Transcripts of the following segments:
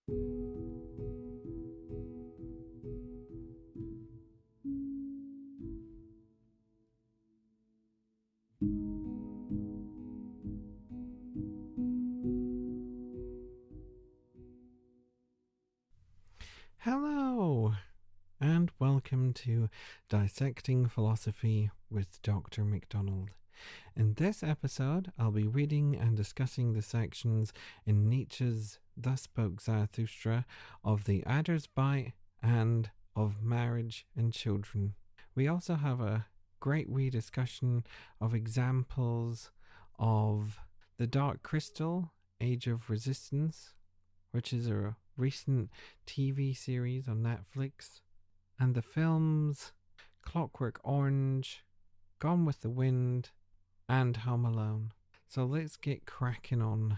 Hello, and welcome to Dissecting Philosophy with Dr McDonald. In this episode, I'll be reading and discussing the sections in Nietzsche's Thus Spoke Zarathustra of The Adder's Bite and of Marriage and Children. We also have a great rediscussion of examples of The Dark Crystal, Age of Resistance, which is a recent TV series on Netflix, and the films Clockwork Orange, Gone with the Wind, and Home Alone. So let's get cracking on.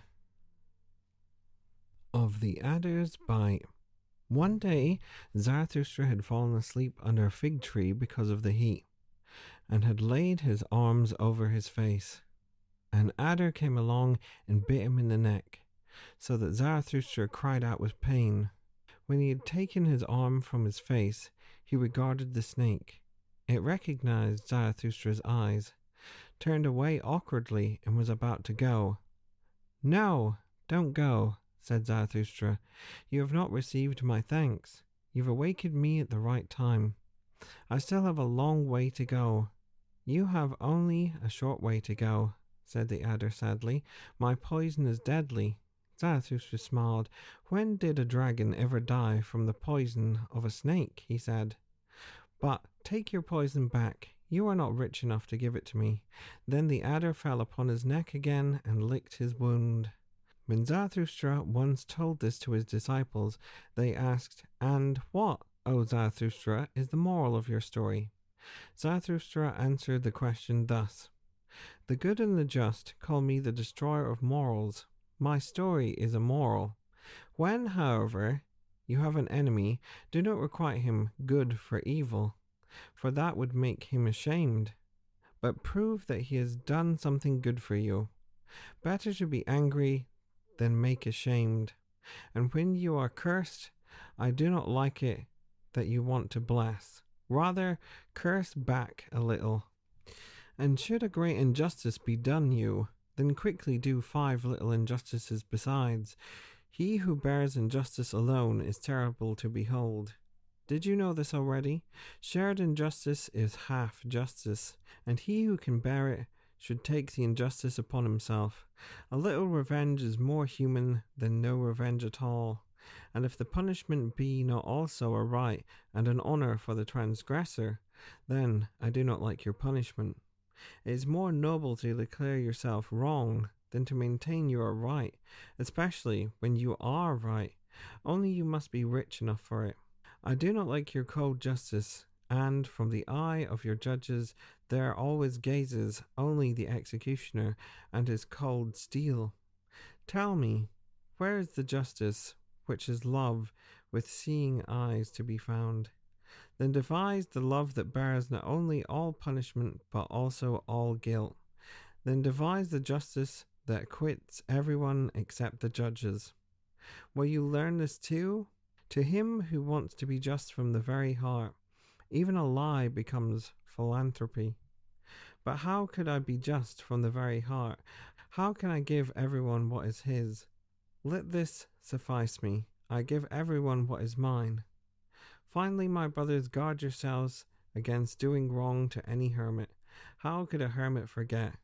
Of the Adder's Bite. One day, Zarathustra had fallen asleep under a fig tree because of the heat, and had laid his arms over his face. An adder came along and bit him in the neck, so that Zarathustra cried out with pain. When he had taken his arm from his face, he regarded the snake. It recognized Zarathustra's eyes, turned away awkwardly, and was about to go. "No, don't go," said Zarathustra. "You have not received my thanks. You've awakened me at the right time. I still have a long way to go." "You have only a short way to go," said the adder sadly. "My poison is deadly." Zarathustra smiled. "When did a dragon ever die from the poison of a snake?" he said. "But take your poison back. You are not rich enough to give it to me." Then the adder fell upon his neck again and licked his wound. When Zarathustra once told this to his disciples, they asked, "And what, O Zarathustra, is the moral of your story?" Zarathustra answered the question thus: "The good and the just call me the destroyer of morals. My story is a moral. When, however, you have an enemy, do not requite him good for evil, for that would make him ashamed, but prove that he has done something good for you. Better to be angry than make ashamed. And when you are cursed, I do not like it that you want to bless. Rather, curse back a little. And should a great injustice be done you, then quickly do 5 little injustices besides. He who bears injustice alone is terrible to behold. Did you know this already? Shared injustice is half justice, and he who can bear it should take the injustice upon himself. A little revenge is more human than no revenge at all. And if the punishment be not also a right and an honor for the transgressor, then I do not like your punishment. It is more noble to declare yourself wrong than to maintain you are right, especially when you are right. Only you must be rich enough for it. I do not like your cold justice, and from the eye of your judges there always gazes only the executioner and his cold steel. Tell me, where is the justice which is love with seeing eyes to be found? Then devise the love that bears not only all punishment but also all guilt. Then devise the justice that acquits everyone except the judges. Will you learn this too? To him who wants to be just from the very heart, even a lie becomes philanthropy. But how could I be just from the very heart? How can I give everyone what is his? Let this suffice me. I give everyone what is mine. Finally, my brothers, guard yourselves against doing wrong to any hermit. How could a hermit forget?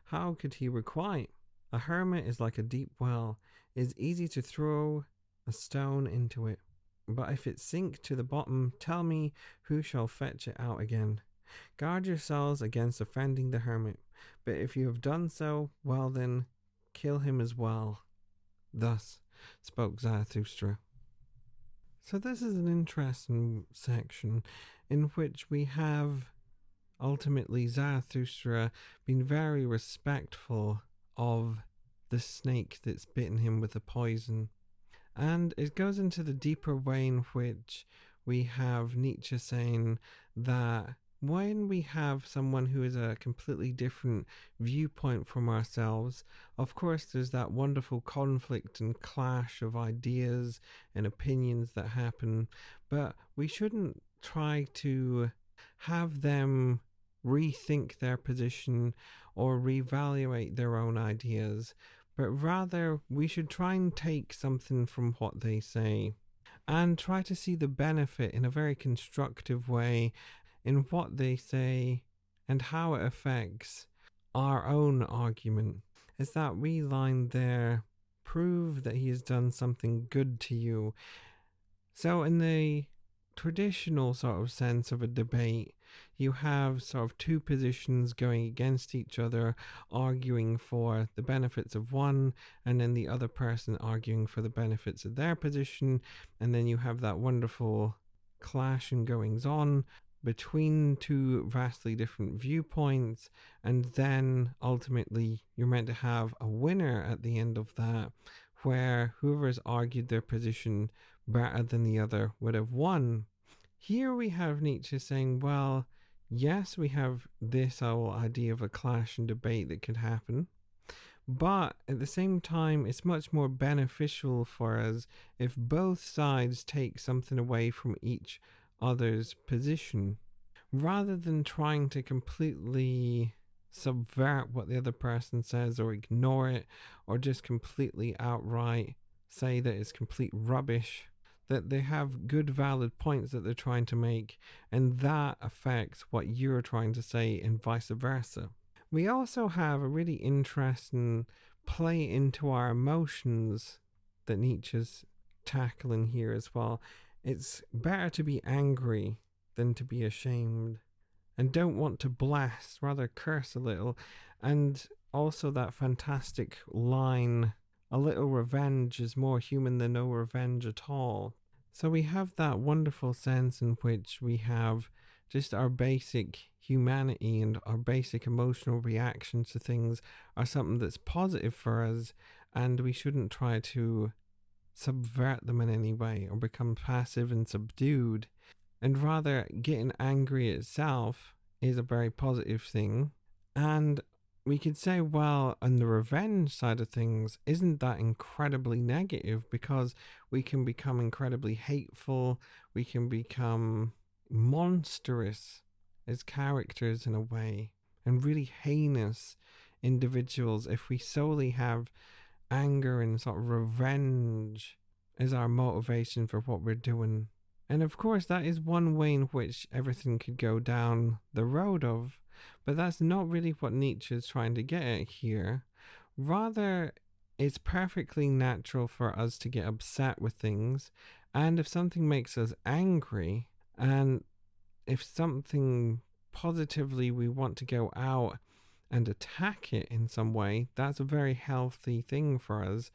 How could he requite? A hermit is like a deep well. It is easy to throw a stone into it, but if it sink to the bottom, tell me who shall fetch it out again. Guard yourselves against offending the hermit, but if you have done so, well then, kill him as well." Thus spoke Zarathustra. So this is an interesting section in which we have ultimately Zarathustra being very respectful of the snake that's bitten him with the poison. And it goes into the deeper way in which we have Nietzsche saying that when we have someone who is a completely different viewpoint from ourselves, of course, there's that wonderful conflict and clash of ideas and opinions that happen, but we shouldn't try to have them rethink their position or reevaluate their own ideas, but rather we should try and take something from what they say and try to see the benefit in a very constructive way in what they say and how it affects our own argument. Is that wee line there, prove that he has done something good to you. So, in the traditional sort of sense of a debate, you have sort of two positions going against each other, arguing for the benefits of one, and then the other person arguing for the benefits of their position, and then you have that wonderful clash and goings on between two vastly different viewpoints, and then ultimately you're meant to have a winner at the end of that, where whoever's argued their position better than the other would have won. Here we have Nietzsche saying, well, yes, we have this whole idea of a clash and debate that could happen, but at the same time, it's much more beneficial for us if both sides take something away from each other's position, rather than trying to completely subvert what the other person says or ignore it or just completely outright say that it's complete rubbish, that they have good valid points that they're trying to make, and that affects what you're trying to say and vice versa. We also have a really interesting play into our emotions that Nietzsche's tackling here as well. It's better to be angry than to be ashamed, and don't want to bless, rather curse a little. And also that fantastic line, a little revenge is more human than no revenge at all. So we have that wonderful sense in which we have just our basic humanity and our basic emotional reactions to things are something that's positive for us, and we shouldn't try to subvert them in any way or become passive and subdued, and rather getting angry itself is a very positive thing. And we could say, well, on the revenge side of things, isn't that incredibly negative? Because we can become incredibly hateful, we can become monstrous as characters in a way, and really heinous individuals if we solely have anger and sort of revenge as our motivation for what we're doing. And of course, that is one way in which everything could go down the road of, but that's not really what Nietzsche is trying to get at here. Rather, it's perfectly natural for us to get upset with things, and if something makes us angry, and if something positively we want to go out and attack it in some way, that's a very healthy thing for us.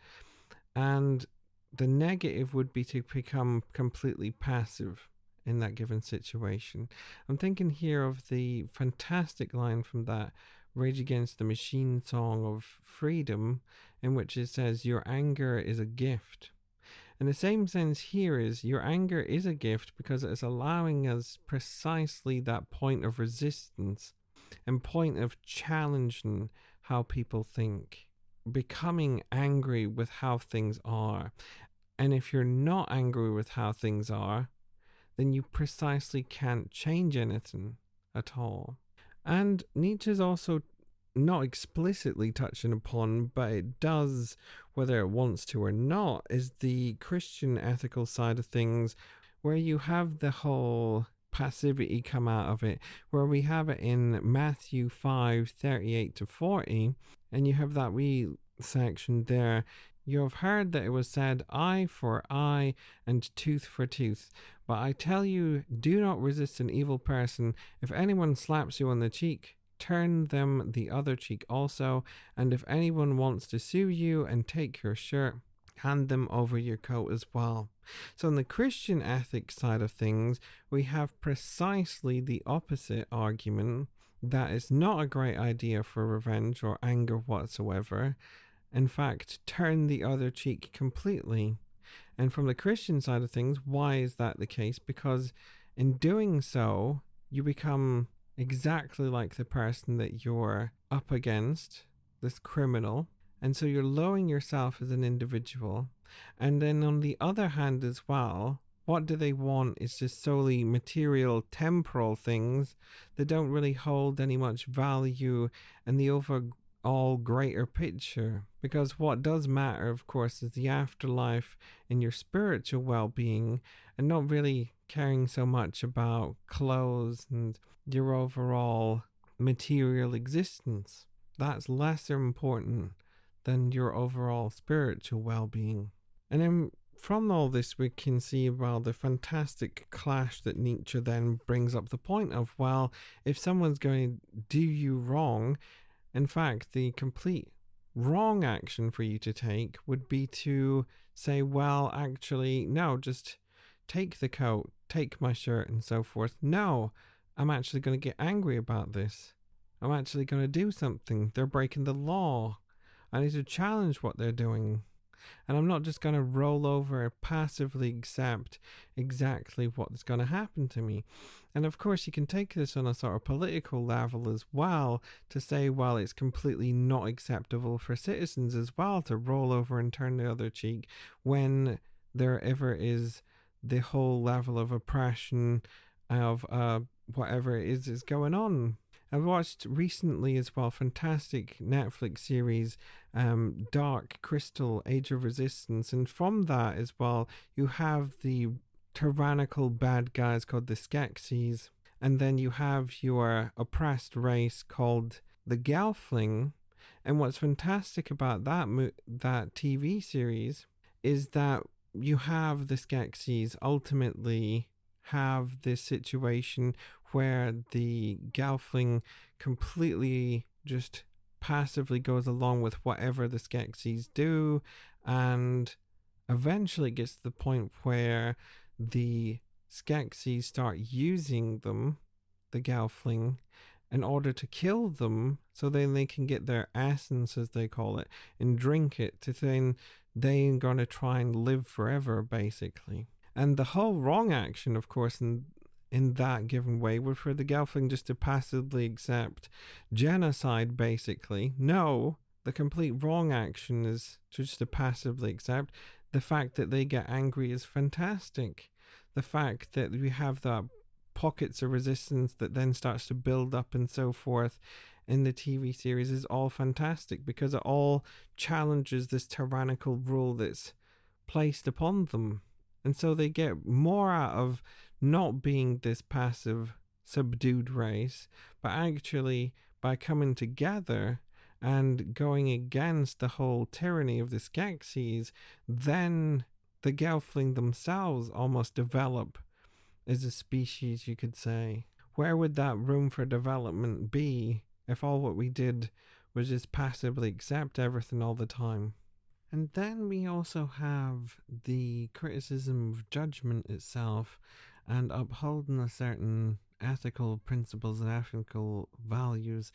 And the negative would be to become completely passive in that given situation. I'm thinking here of the fantastic line from that Rage Against the Machine song of Freedom, in which it says, "Your anger is a gift." And the same sense here is your anger is a gift because it's allowing us precisely that point of resistance and point of challenging how people think, becoming angry with how things are. And if you're not angry with how things are, then you precisely can't change anything at all. And Nietzsche's also not explicitly touching upon, but it does, whether it wants to or not, is the Christian ethical side of things, where you have the whole passivity come out of it, where we have it in Matthew 5:38-40, and you have that wee section there. "You have heard that it was said, eye for eye and tooth for tooth. But I tell you, do not resist an evil person. If anyone slaps you on the cheek, turn them the other cheek also. And if anyone wants to sue you and take your shirt, hand them over your coat as well." So in the Christian ethics side of things, we have precisely the opposite argument, that it's not a great idea for revenge or anger whatsoever. In fact, turn the other cheek completely. And from the Christian side of things, why is that the case? Because in doing so, you become exactly like the person that you're up against, this criminal. And so you're lowering yourself as an individual. And then on the other hand, as well, what do they want is just solely material, temporal things that don't really hold any much value in the overall greater picture. Because what does matter, of course, is the afterlife and your spiritual well being, and not really caring so much about clothes and your overall material existence. That's lesser important than your overall spiritual well being. And then from all this, we can see, well, the fantastic clash that Nietzsche then brings up the point of, well, if someone's going to do you wrong, in fact, the complete wrong action for you to take would be to say, well, actually, no, just take the coat, take my shirt, and so forth. No, I'm actually going to get angry about this. I'm actually going to do something. They're breaking the law. I need to challenge what they're doing. And I'm not just going to roll over and passively accept exactly what's going to happen to me. And of course, you can take this on a sort of political level as well to say, well, it's completely not acceptable for citizens as well to roll over and turn the other cheek when there ever is the whole level of oppression of whatever it is going on. I watched recently as well, fantastic Netflix series, Dark Crystal, Age of Resistance, and from that as well, you have the tyrannical bad guys called the Skeksis, and then you have your oppressed race called the Gelfling. And what's fantastic about that TV series is that you have the Skeksis ultimately have this situation where the Gelfling completely just passively goes along with whatever the Skeksis do, and eventually gets to the point where the Skeksis start using them, the Gelfling, in order to kill them so then they can get their essence, as they call it, and drink it to then they're going to try and live forever, basically. And the whole wrong action, of course, in that given way would for the Gelfling just to passively accept genocide, basically. No, the complete wrong action is just to passively accept. The fact that they get angry is fantastic. The fact that we have that pockets of resistance that then starts to build up and so forth in the TV series is all fantastic because it all challenges this tyrannical rule that's placed upon them. And so they get more out of not being this passive, subdued race, but actually by coming together and going against the whole tyranny of the Skeksis, then the Gelfling themselves almost develop as a species, you could say. Where would that room for development be if all what we did was just passively accept everything all the time? And then we also have the criticism of judgment itself and upholding a certain ethical principles and ethical values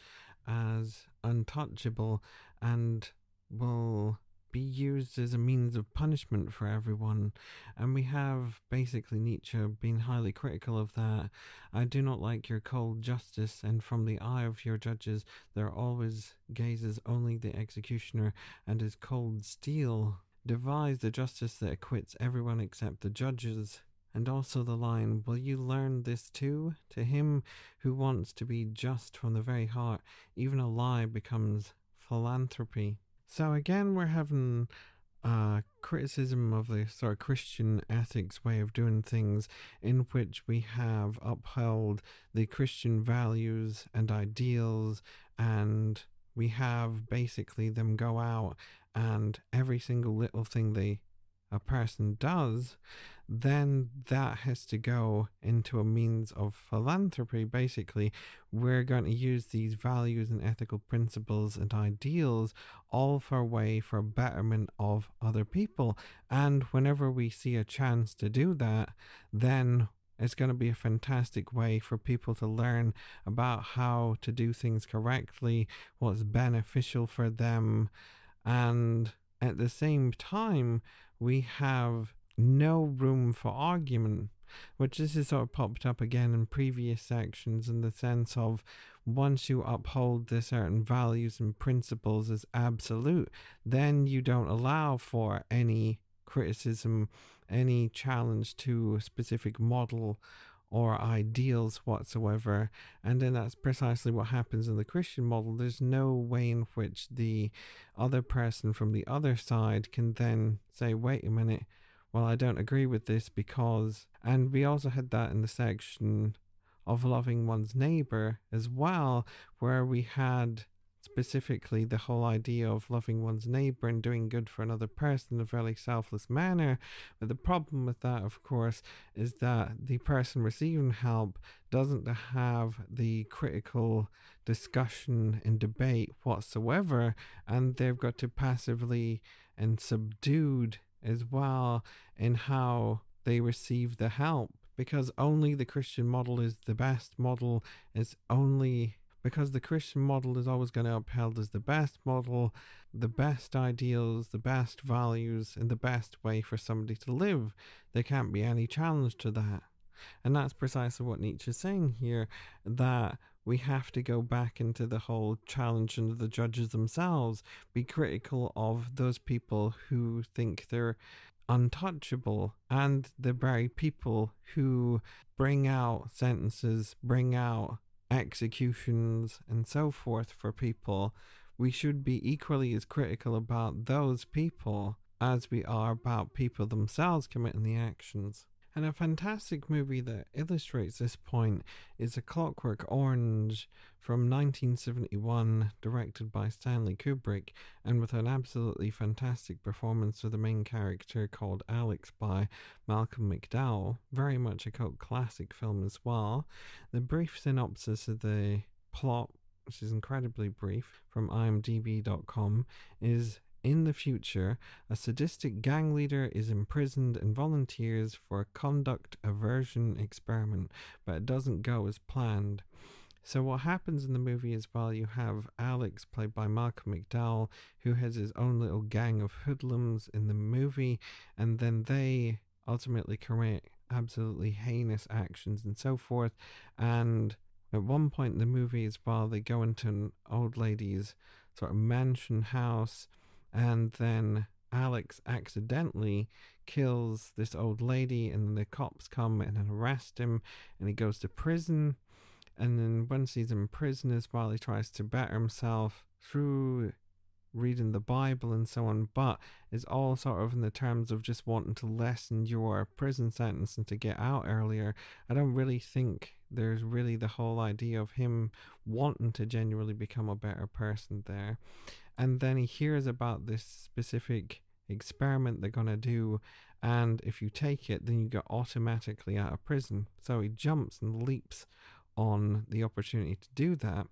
as untouchable and will be used as a means of punishment for everyone. And we have basically Nietzsche being highly critical of that. I do not like your cold justice, and from the eye of your judges there always gazes only the executioner, and his cold steel devise the justice that acquits everyone except the judges. And also the line, will you learn this too? To him who wants to be just from the very heart, even a lie becomes philanthropy. So again, we're having criticism of the sort of Christian ethics way of doing things, in which we have upheld the Christian values and ideals, and we have basically them go out and every single little thing a person does, then that has to go into a means of philanthropy. Basically, we're going to use these values and ethical principles and ideals all for a way for betterment of other people. And whenever we see a chance to do that, then it's going to be a fantastic way for people to learn about how to do things correctly, what's beneficial for them. And at the same time, we have no room for argument, which this has sort of popped up again in previous sections, in the sense of once you uphold the certain values and principles as absolute, then you don't allow for any criticism, any challenge to a specific model or ideals whatsoever. And then that's precisely what happens in the Christian model. There's no way in which the other person from the other side can then say, wait a minute, well, I don't agree with this because. And we also had that in the section of loving one's neighbor as well, where we had specifically the whole idea of loving one's neighbor and doing good for another person in a very selfless manner. But the problem with that, of course, is that the person receiving help doesn't have the critical discussion and debate whatsoever, and they've got to passively and subdued as well in how they receive the help, because only the Christian model is the best model, is only because the Christian model is always going to upheld as the best model, the best ideals, the best values, and the best way for somebody to live. There can't be any challenge to that. And that's precisely what Nietzsche is saying here, that we have to go back into the whole challenge into the judges themselves, be critical of those people who think they're untouchable, and the very people who bring out sentences, bring out executions and so forth for people. We should be equally as critical about those people as we are about people themselves committing the actions. And a fantastic movie that illustrates this point is A Clockwork Orange from 1971, directed by Stanley Kubrick, and with an absolutely fantastic performance of the main character called Alex by Malcolm McDowell. Very much a cult classic film as well. The brief synopsis of the plot, which is incredibly brief, from imdb.com, is: in the future, a sadistic gang leader is imprisoned and volunteers for a conduct aversion experiment, but it doesn't go as planned. So what happens in the movie is, well, you have Alex, played by Malcolm McDowell, who has his own little gang of hoodlums in the movie, and then they ultimately commit absolutely heinous actions and so forth. And at one point in the movie as well, they go into an old lady's sort of mansion house, and then Alex accidentally kills this old lady, and then the cops come and arrest him, and he goes to prison. And then once he's in prison as well, he tries to better himself through reading the Bible and so on, but it's all sort of in the terms of just wanting to lessen your prison sentence and to get out earlier. I don't really think there's really the whole idea of him wanting to genuinely become a better person there. And then he hears about this specific experiment they're going to do, and if you take it, then you get automatically out of prison. So he jumps and leaps on the opportunity to do that.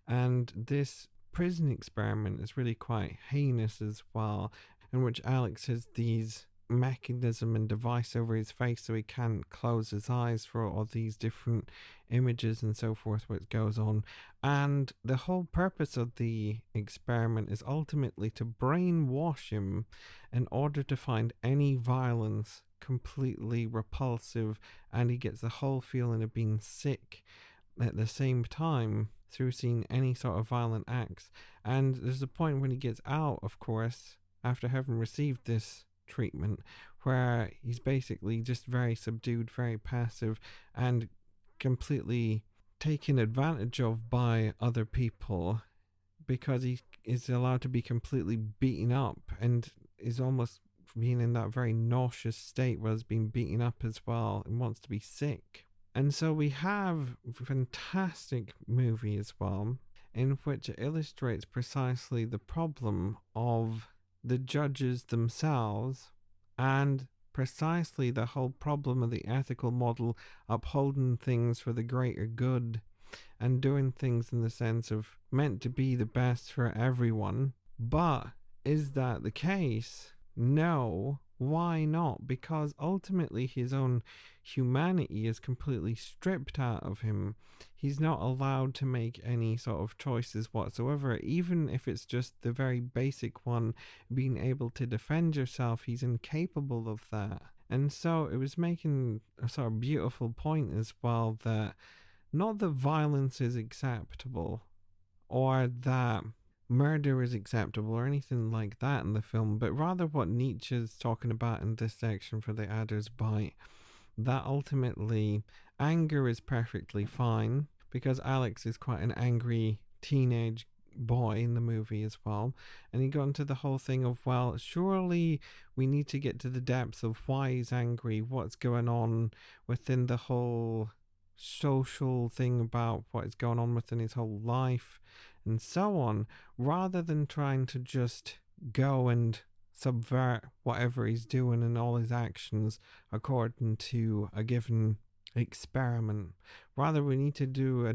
And this prison experiment is really quite heinous as well, in which Alex has these mechanism and device over his face so he can't close his eyes for all these different images and so forth what goes on. And the whole purpose of the experiment is ultimately to brainwash him in order to find any violence completely repulsive, and he gets the whole feeling of being sick at the same time through seeing any sort of violent acts. And there's a point when he gets out, of course, after having received this treatment, where he's basically just very subdued, very passive, and completely taken advantage of by other people, because he is allowed to be completely beaten up and is almost being in that very nauseous state where he's being beaten up as well and wants to be sick. And so we have a fantastic movie as well, in which it illustrates precisely the problem of the judges themselves, and precisely the whole problem of the ethical model upholding things for the greater good and doing things in the sense of meant to be the best for everyone. But is that the case? No. Why not? Because ultimately his own humanity is completely stripped out of him. He's not allowed to make any sort of choices whatsoever, even if it's just the very basic one, being able to defend yourself. He's incapable of that. And so it was making a sort of beautiful point as well that not that violence is acceptable or that murder is acceptable or anything like that in the film, but rather what Nietzsche's talking about in this section for the Adder's Bite, that ultimately anger is perfectly fine because Alex is quite an angry teenage boy in the movie as well. And he got into the whole thing of, well, surely we need to get to the depths of why he's angry, what's going on within the whole social thing about what is going on within his whole life and so on, rather than trying to just go and subvert whatever he's doing and all his actions according to a given experiment. Rather, we need to do a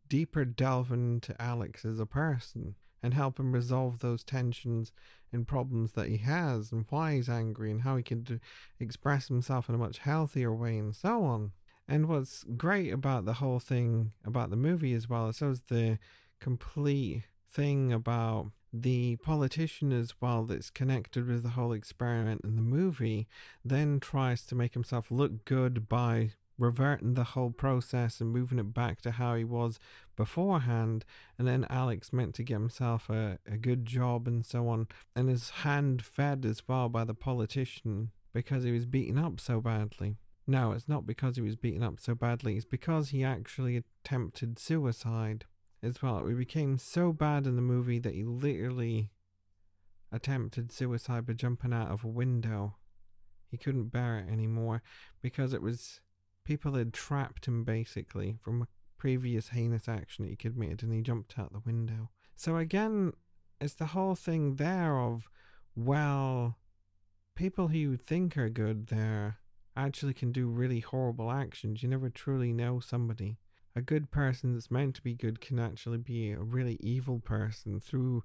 deeper delve into Alex as a person and help him resolve those tensions and problems that he has and why he's angry and how he can express himself in a much healthier way and so on. And what's great about the whole thing about the movie as well is the complete thing about the politician as well that's connected with the whole experiment in the movie then tries to make himself look good by reverting the whole process and moving it back to how he was beforehand. And then Alex meant to get himself a good job and so on, and his hand fed as well by the politician because he was beaten up so badly. No, it's not because he was beaten up so badly, it's because he actually attempted suicide as well. It became so bad in the movie that he literally attempted suicide by jumping out of a window. He couldn't bear it anymore because it was people had trapped him basically from a previous heinous action that he committed, and he jumped out the window. So again, it's the whole thing there of, well, people who you think are good there actually can do really horrible actions. You never truly know somebody. A good person that's meant to be good can actually be a really evil person through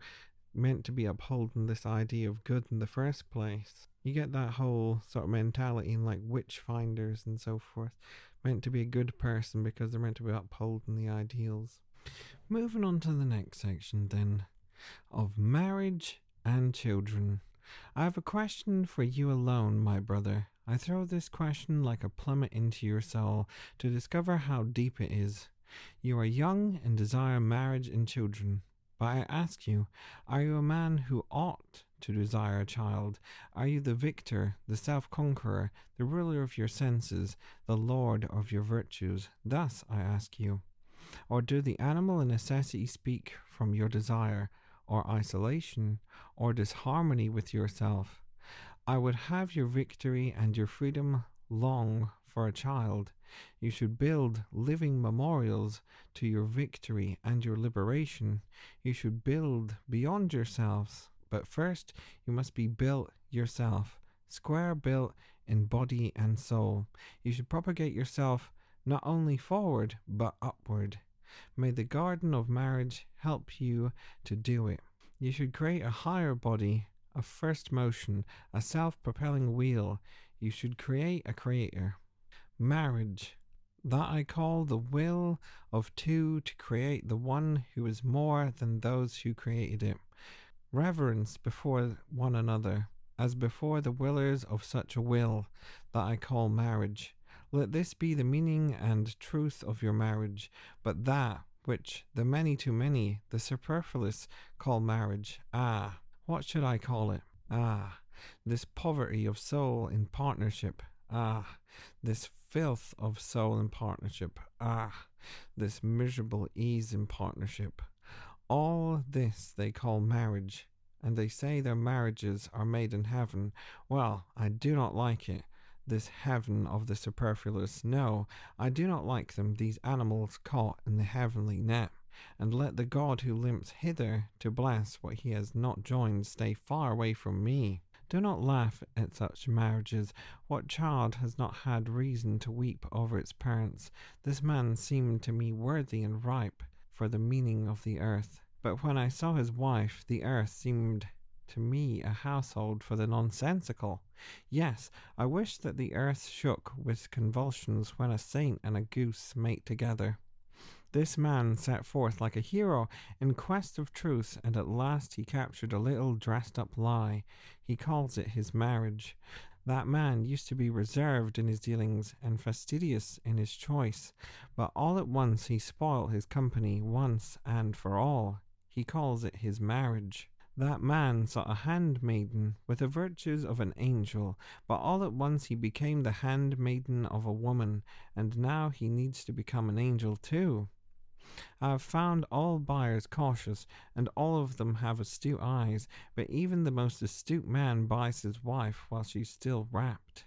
meant to be upholding this idea of good in the first place. You get that whole sort of mentality in like witch finders and so forth. Meant to be a good person because they're meant to be upholding the ideals. Moving on to the next section then, of marriage and children. I have a question for you alone, my brother. I throw this question like a plummet into your soul to discover how deep it is. You are young and desire marriage and children. But I ask you, are you a man who ought to desire a child? Are you the victor, the self-conqueror, the ruler of your senses, the lord of your virtues? Thus I ask you. Or do the animal and necessity speak from your desire, or isolation, or disharmony with yourself? I would have your victory and your freedom long for a child. You should build living memorials to your victory and your liberation. You should build beyond yourselves. But first, you must be built yourself, square built in body and soul. You should propagate yourself not only forward, but upward. May the garden of marriage help you to do it. You should create a higher body, a first motion, a self-propelling wheel. You should create a creator. Marriage, that I call the will of two to create the one who is more than those who created it. Reverence before one another, as before the willers of such a will, that I call marriage. Let this be the meaning and truth of your marriage, but that which the many too many, the superfluous, call marriage. Ah, what should I call it? Ah, this poverty of soul in partnership. Ah, this filth of soul in partnership. Ah, this miserable ease in partnership. All this they call marriage, and they say their marriages are made in heaven. Well, I do not like it. This heaven of the superfluous. No, I do not like them, these animals caught in the heavenly net. And let the God who limps hither to bless what he has not joined stay far away from me. Do not laugh at such marriages. What child has not had reason to weep over its parents? This man seemed to me worthy and ripe for the meaning of the earth. But when I saw his wife, the earth seemed to me a household for the nonsensical. Yes, I wish that the earth shook with convulsions when a saint and a goose mate together. This man set forth like a hero in quest of truth, and at last he captured a little dressed-up lie. He calls it his marriage. That man used to be reserved in his dealings and fastidious in his choice, but all at once he spoilt his company once and for all. He calls it his marriage. That man sought a handmaiden with the virtues of an angel, but all at once he became the handmaiden of a woman, and now he needs to become an angel too. I have found all buyers cautious, and all of them have astute eyes, but even the most astute man buys his wife while she's still wrapped.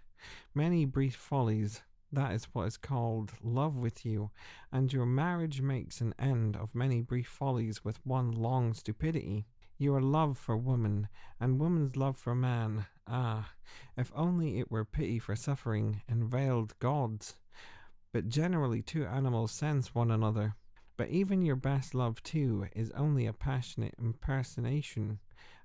Many brief follies, that is what is called love with you, and your marriage makes an end of many brief follies with one long stupidity. Your love for woman, and woman's love for man, if only it were pity for suffering and veiled gods. But generally two animals sense one another. But even your best love, too, is only a passionate impersonation,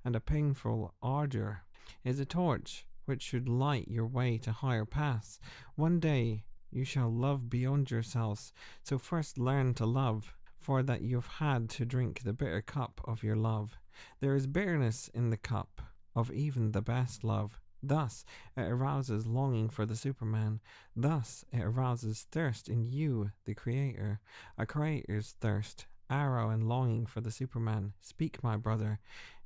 and a painful ardour is a torch which should light your way to higher paths. One day you shall love beyond yourselves, so first learn to love, for that you've had to drink the bitter cup of your love. There is bitterness in the cup of even the best love. Thus it arouses longing for the Superman. Thus it arouses thirst in you, the Creator. A creator's thirst, arrow and longing for the Superman. Speak, my brother,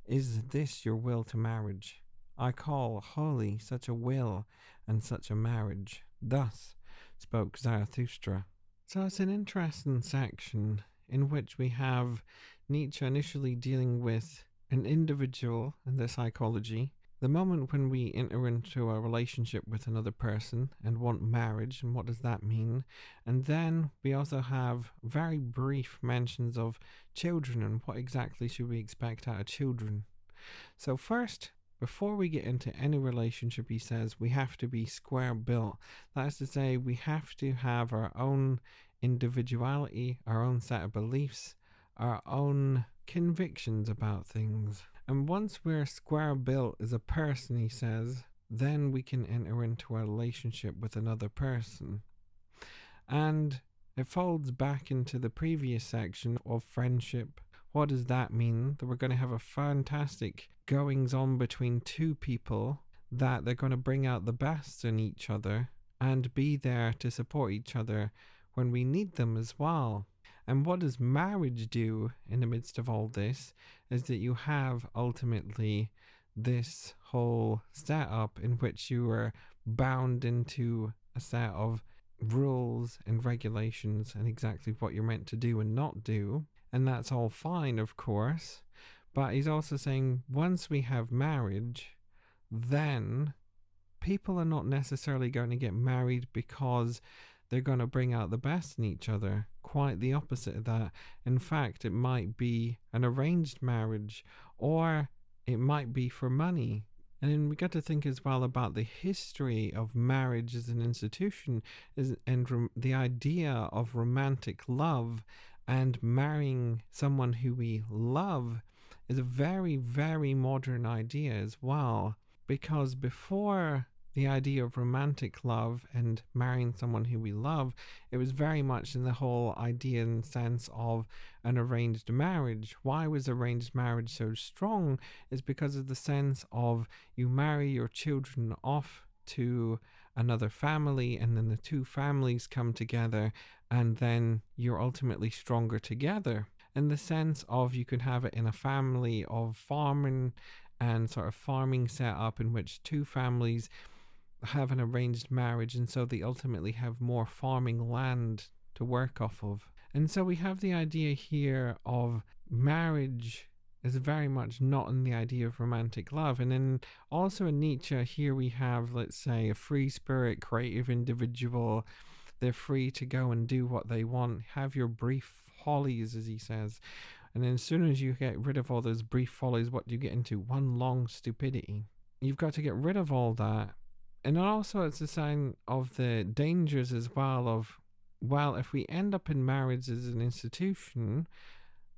is this your will to marriage? I call holy such a will and such a marriage. Thus spoke Zarathustra. So it's an interesting section in which we have Nietzsche initially dealing with an individual and their psychology. The moment when we enter into a relationship with another person and want marriage, and what does that mean? And then we also have very brief mentions of children and what exactly should we expect out of children. So first, before we get into any relationship, he says we have to be square built. That is to say, we have to have our own individuality, our own set of beliefs, our own convictions about things. And once we're square built as a person, he says, then we can enter into a relationship with another person. And it folds back into the previous section of friendship. What does that mean? That we're going to have a fantastic goings on between two people, that they're going to bring out the best in each other and be there to support each other when we need them as well. And what does marriage do in the midst of all this is that you have ultimately this whole setup in which you are bound into a set of rules and regulations and exactly what you're meant to do and not do. And that's all fine, of course. But he's also saying once we have marriage, then people are not necessarily going to get married because they're going to bring out the best in each other. Quite the opposite of that. In fact, it might be an arranged marriage, or it might be for money. And then we got to think as well about the history of marriage as an institution, and the idea of romantic love and marrying someone who we love is a very, very modern idea as well. Because before the idea of romantic love and marrying someone who we love, it was very much in the whole idea and sense of an arranged marriage. Why was arranged marriage so strong? Is because of the sense of you marry your children off to another family, and then the two families come together, and then you're ultimately stronger together. In the sense of you can have it in a family of farming and sort of farming setup in which two families have an arranged marriage, and so they ultimately have more farming land to work off of. And so we have the idea here of marriage is very much not in the idea of romantic love. And then also in Nietzsche, here we have, let's say, a free spirit, creative individual. They're free to go and do what they want. Have your brief follies, as he says. And then as soon as you get rid of all those brief follies, what do you get into? One long stupidity. You've got to get rid of all that. And also it's a sign of the dangers as well of, well, if we end up in marriage as an institution,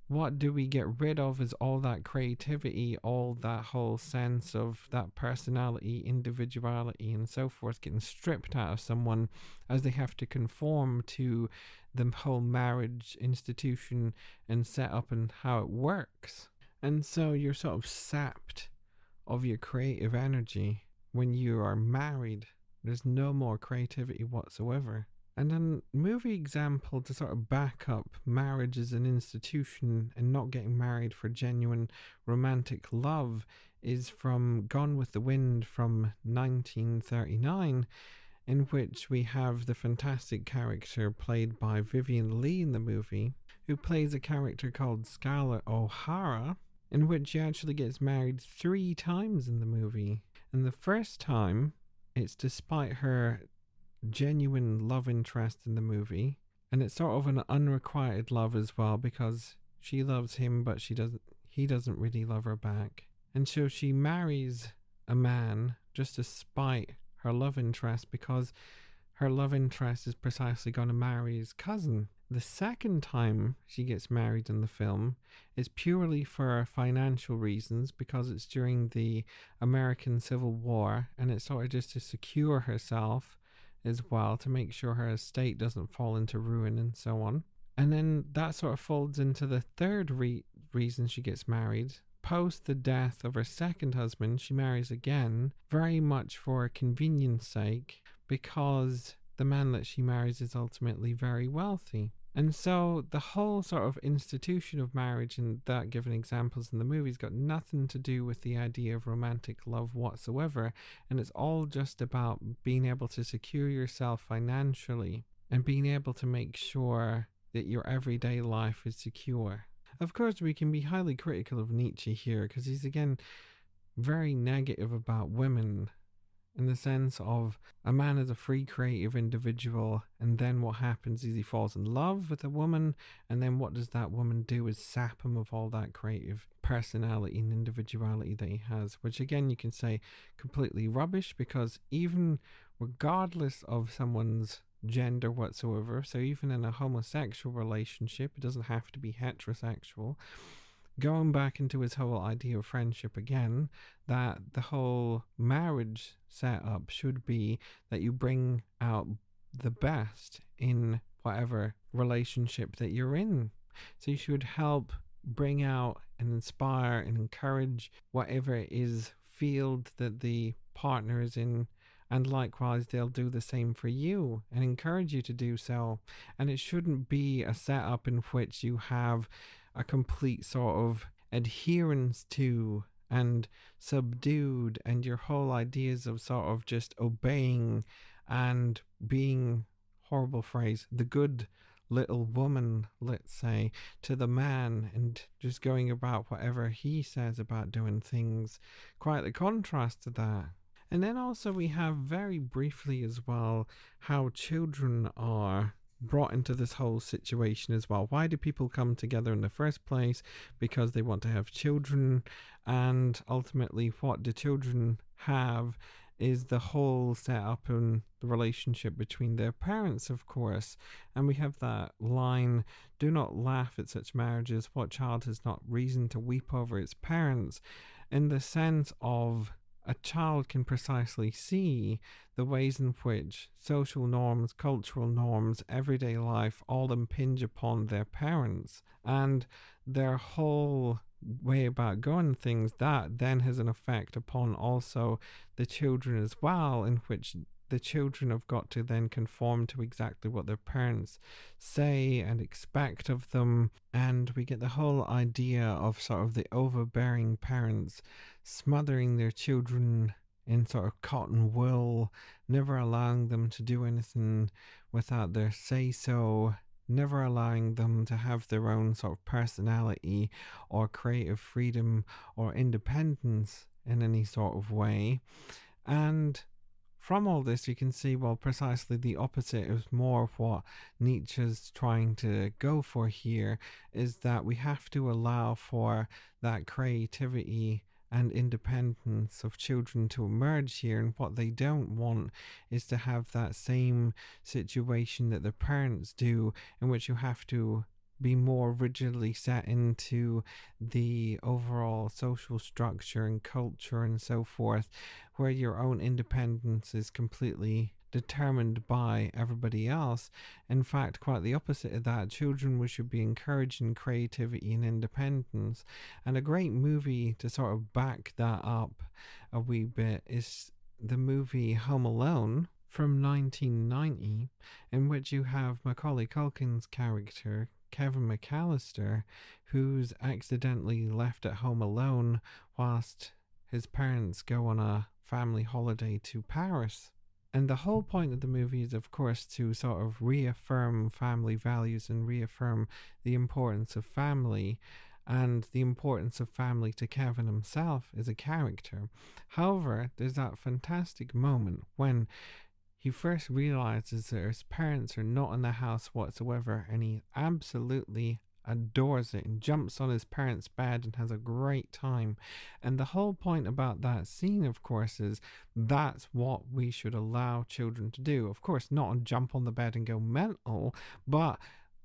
what do we get rid of is all that creativity, all that whole sense of that personality, individuality, and so forth getting stripped out of someone as they have to conform to the whole marriage institution and set up and how it works. And so you're sort of sapped of your creative energy. when you are married, there's no more creativity whatsoever. And then movie example to sort of back up marriage as an institution and not getting married for genuine romantic love is from Gone with the Wind from 1939, in which we have the fantastic character played by Vivian Leigh in the movie, who plays a character called Scarlett O'Hara, in which she actually gets married 3 times in the movie. And the first time, it's despite her genuine love interest in the movie, and it's sort of an unrequited love as well, because she loves him but he doesn't really love her back. And so she marries a man just despite her love interest, because her love interest is precisely going to marry his cousin. The second time she gets married in the film is purely for financial reasons, because it's during the American Civil War, and it's sort of just to secure herself as well, to make sure her estate doesn't fall into ruin and so on. And then that sort of folds into the third reason she gets married. Post the death of her second husband, she marries again, very much for convenience sake, because the man that she marries is ultimately very wealthy. And so the whole sort of institution of marriage and that given examples in the movie's got nothing to do with the idea of romantic love whatsoever. And it's all just about being able to secure yourself financially and being able to make sure that your everyday life is secure. Of course, we can be highly critical of Nietzsche here, because he's again very negative about women, in the sense of a man is a free creative individual, and then what happens is he falls in love with a woman, and then what does that woman do is sap him of all that creative personality and individuality that he has, which again you can say completely rubbish, because even regardless of someone's gender whatsoever, so even in a homosexual relationship, it doesn't have to be heterosexual, going back into his whole idea of friendship again, that the whole marriage setup should be that you bring out the best in whatever relationship that you're in. So you should help bring out and inspire and encourage whatever it is field that the partner is in, and likewise they'll do the same for you and encourage you to do so. And it shouldn't be a setup in which you have a complete sort of adherence to and subdued, and your whole ideas of sort of just obeying and being, horrible phrase, the good little woman, let's say, to the man, and just going about whatever he says about doing things. Quite the contrast to that. And then also we have very briefly as well how children are brought into this whole situation as well. Why do people come together in the first place? Because they want to have children, and ultimately what the children have is the whole setup and the relationship between their parents, of course. And we have that line, do not laugh at such marriages, what child has not reason to weep over its parents, in the sense of a child can precisely see the ways in which social norms, cultural norms, everyday life all impinge upon their parents, and their whole way about going things, that then has an effect upon also the children as well, in which the children have got to then conform to exactly what their parents say and expect of them. And we get the whole idea of sort of the overbearing parents smothering their children in sort of cotton wool, never allowing them to do anything without their say-so, never allowing them to have their own sort of personality or creative freedom or independence in any sort of way. And from all this, you can see, well, precisely the opposite is more of what Nietzsche's trying to go for here, is that we have to allow for that creativity and independence of children to emerge here. And what they don't want is to have that same situation that the parents do, in which you have to be more rigidly set into the overall social structure and culture and so forth, where your own independence is completely determined by everybody else. In fact, quite the opposite of that. Children should be encouraged in creativity and independence. And a great movie to sort of back that up a wee bit is the movie Home Alone from 1990, in which you have Macaulay Culkin's character, Kevin McAllister, who's accidentally left at home alone whilst his parents go on a family holiday to Paris. And the whole point of the movie is, of course, to sort of reaffirm family values and reaffirm the importance of family and the importance of family to Kevin himself as a character. However, there's that fantastic moment when he first realizes that his parents are not in the house whatsoever, and he absolutely adores it and jumps on his parents' bed and has a great time. And the whole point about that scene, of course, is that's what we should allow children to do. Of course, not jump on the bed and go mental, but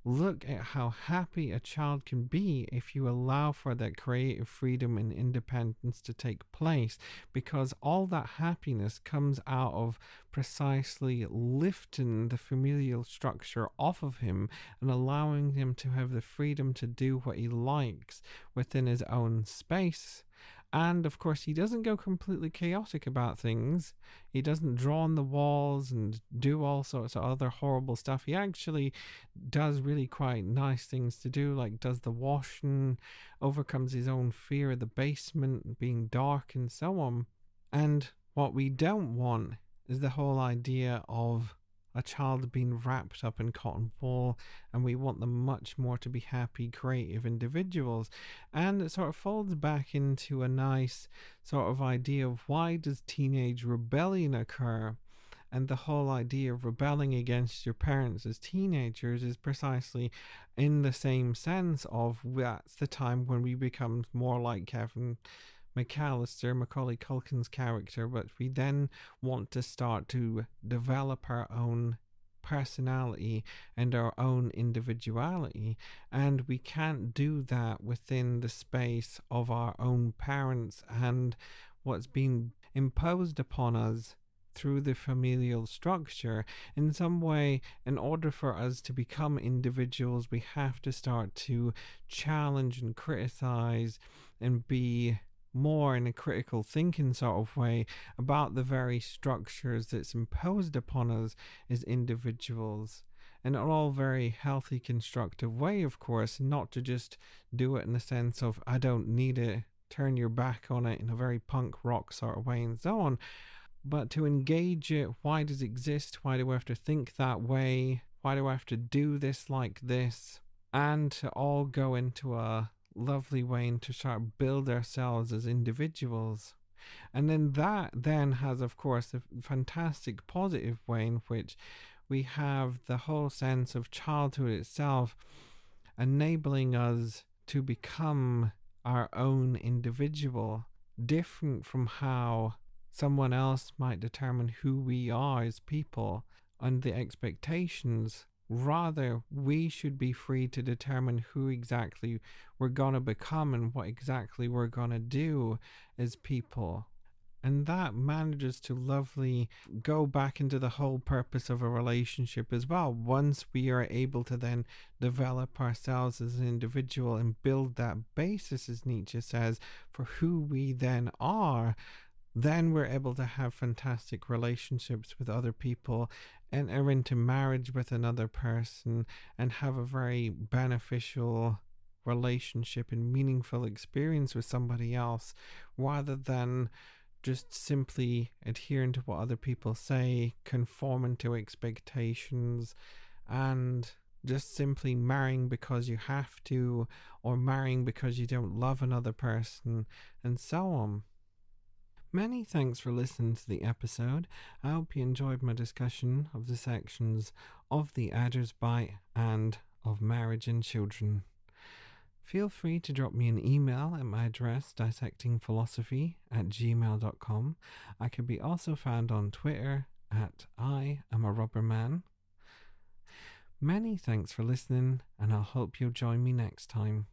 look at how happy a child can be if you allow for that creative freedom and independence to take place, because all that happiness comes out of precisely lifting the familial structure off of him and allowing him to have the freedom to do what he likes within his own space. And of course, he doesn't go completely chaotic about things. He doesn't draw on the walls and do all sorts of other horrible stuff. He actually does really quite nice things to do, like does the washing, overcomes his own fear of the basement being dark, and so on. And what we don't want is the whole idea of a child being wrapped up in cotton wool, and we want them much more to be happy, creative individuals. And it sort of folds back into a nice sort of idea of why does teenage rebellion occur? And the whole idea of rebelling against your parents as teenagers is precisely in the same sense of that's the time when we become more like Kevin McAllister, Macaulay Culkin's character, but we then want to start to develop our own personality and our own individuality, and we can't do that within the space of our own parents and what's been imposed upon us through the familial structure. In some way, in order for us to become individuals, we have to start to challenge and criticize and be more in a critical thinking sort of way about the very structures that's imposed upon us as individuals, in an all very healthy, constructive way, of course, not to just do it in the sense of I don't need it, turn your back on it in a very punk rock sort of way and so on, but to engage it. Why does it exist? Why do I have to think that way? Why do I have to do this like this? And to all go into a lovely way and to start build ourselves as individuals. And then that then has, of course, a fantastic positive way in which we have the whole sense of childhood itself enabling us to become our own individual, different from how someone else might determine who we are as people and the expectations. Rather, we should be free to determine who exactly we're going to become and what exactly we're going to do as people. And that manages to lovely go back into the whole purpose of a relationship as well. Once we are able to then develop ourselves as an individual and build that basis, as Nietzsche says, for who we then are, then we're able to have fantastic relationships with other people, enter into marriage with another person, and have a very beneficial relationship and meaningful experience with somebody else, rather than just simply adhering to what other people say, conforming to expectations, and just simply marrying because you have to, or marrying because you don't love another person, and so on. Many thanks for listening to the episode. I hope you enjoyed my discussion of the sections of The Adder's Bite and of Marriage and Children. Feel free to drop me an email at my address, dissectingphilosophy@gmail.com. I can be also found on Twitter at @IamARubberman. Many thanks for listening, and I hope you'll join me next time.